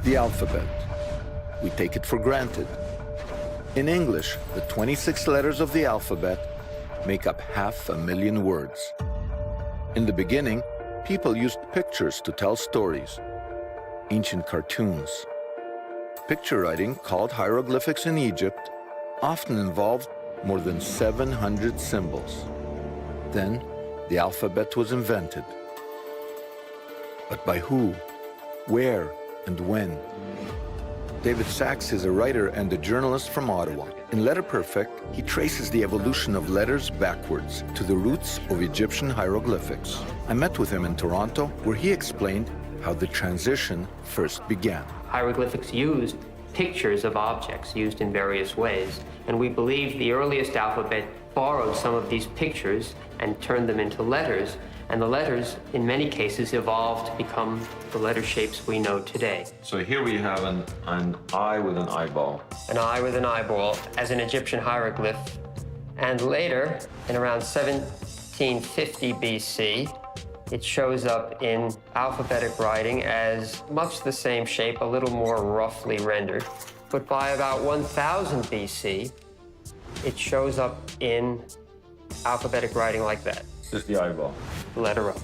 the alphabet. We take it for granted. In English, the 26 letters of the alphabet make up 500,000 words. In the beginning, people used pictures to tell stories, ancient cartoons. Picture writing, called hieroglyphics in Egypt, often involved more than 700 symbols. Then, the alphabet was invented. But by who, where, and when? David Sachs is a writer and a journalist from Ottawa. In Letter Perfect, he traces the evolution of letters backwards to the roots of Egyptian hieroglyphics. I met with him in Toronto, where he explained how the transition first began. Hieroglyphics used pictures of objects used in various ways, and we believe the earliest alphabet borrowed some of these pictures and turned them into letters, and the letters, in many cases, evolved to become the letter shapes we know today. So here we have an eye with an eyeball. An eye with an eyeball as an Egyptian hieroglyph. And later, in around 1750 BC, it shows up in alphabetic writing as much the same shape, a little more roughly rendered. But by about 1000 BC, it shows up in alphabetic writing like that. This is the eyeball. Letter O.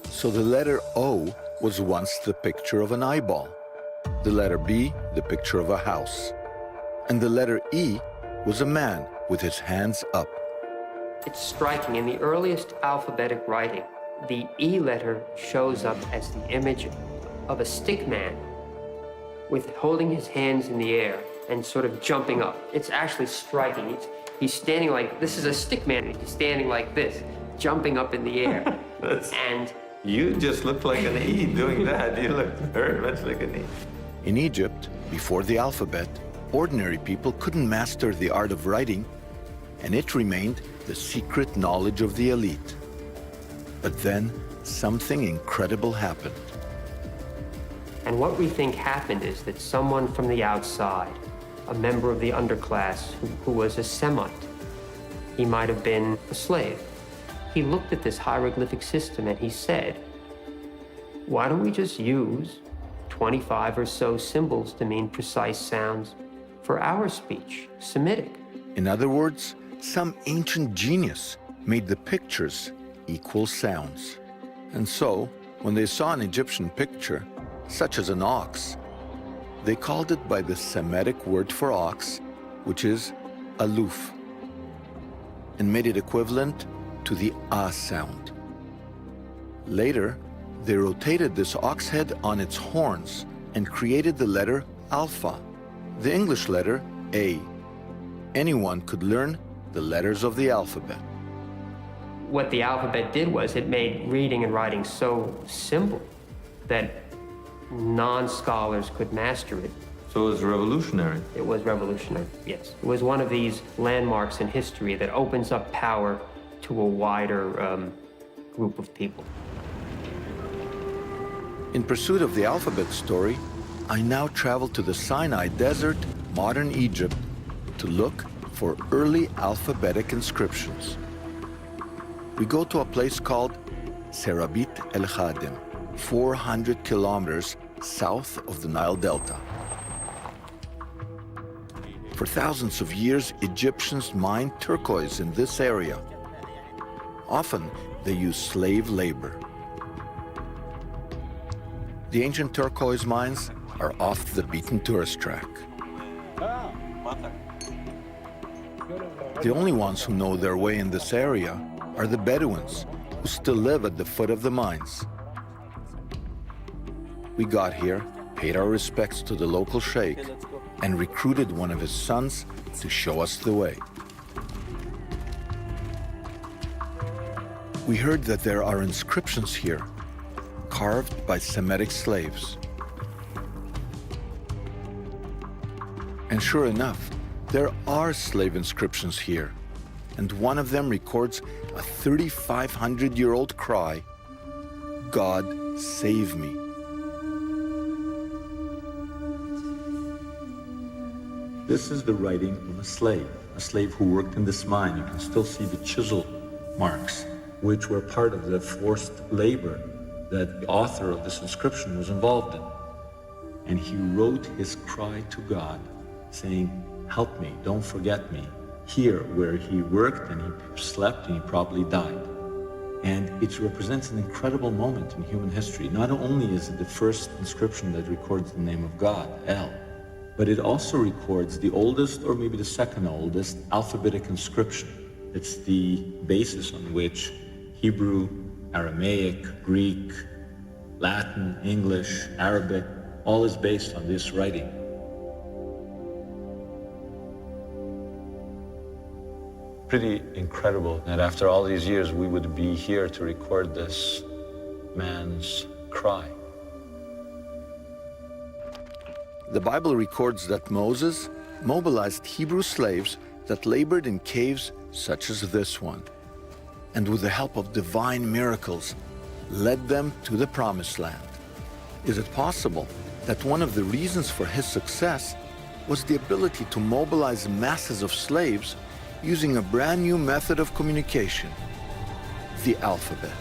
So the letter O was once the picture of an eyeball, the letter B, the picture of a house, and the letter E was a man with his hands up. It's striking. In the earliest alphabetic writing, the E letter shows up as the image of a stick man with holding his hands in the air and sort of jumping up. It's actually striking. He's standing like, this is a stick man. He's standing like this, jumping up in the air. And you just look like an E doing that. You look very much like an E. In Egypt, before the alphabet, ordinary people couldn't master the art of writing, and it remained the secret knowledge of the elite. But then, something incredible happened. And what we think happened is that someone from the outside, a member of the underclass who was a Semite, he might have been a slave, he looked at this hieroglyphic system and he said, why don't we just use 25 or so symbols to mean precise sounds for our speech, Semitic? In other words, some ancient genius made the pictures equal sounds. And so, when they saw an Egyptian picture, such as an ox, they called it by the Semitic word for ox, which is aluf, and made it equivalent to the A sound. Later, they rotated this ox head on its horns and created the letter alpha, the English letter A. Anyone could learn the letters of the alphabet. What the alphabet did was it made reading and writing so simple that non-scholars could master it. So it was revolutionary. It was revolutionary, yes. It was one of these landmarks in history that opens up power to a wider group of people. In pursuit of the alphabet story, I now travel to the Sinai Desert, modern Egypt, to look for early alphabetic inscriptions. We go to a place called Serabit El Khadim, 400 kilometers south of the Nile Delta. For thousands of years, Egyptians mined turquoise in this area. Often, they used slave labor. The ancient turquoise mines are off the beaten tourist track. The only ones who know their way in this area are the Bedouins, who still live at the foot of the mines. We got here, paid our respects to the local sheikh, and recruited one of his sons to show us the way. We heard that there are inscriptions here, carved by Semitic slaves. And sure enough, there are slave inscriptions here, and one of them records a 3,500-year-old cry, "God save me." This is the writing of a slave who worked in this mine. You can still see the chisel marks, which were part of the forced labor that the author of this inscription was involved in. and he wrote his cry to God, saying, "Help me, don't forget me," here where he worked and he slept and he probably died. And it represents an incredible moment in human history. Not only is it the first inscription that records the name of God, El, but it also records the oldest, or maybe the second oldest, alphabetic inscription. It's the basis on which Hebrew, Aramaic, Greek, Latin, English, Arabic, all is based on this writing. Pretty incredible that after all these years we would be here to record this man's cry. The Bible records that Moses mobilized Hebrew slaves that labored in caves such as this one, and with the help of divine miracles, led them to the Promised Land. Is it possible that one of the reasons for his success was the ability to mobilize masses of slaves using a brand new method of communication, the alphabet?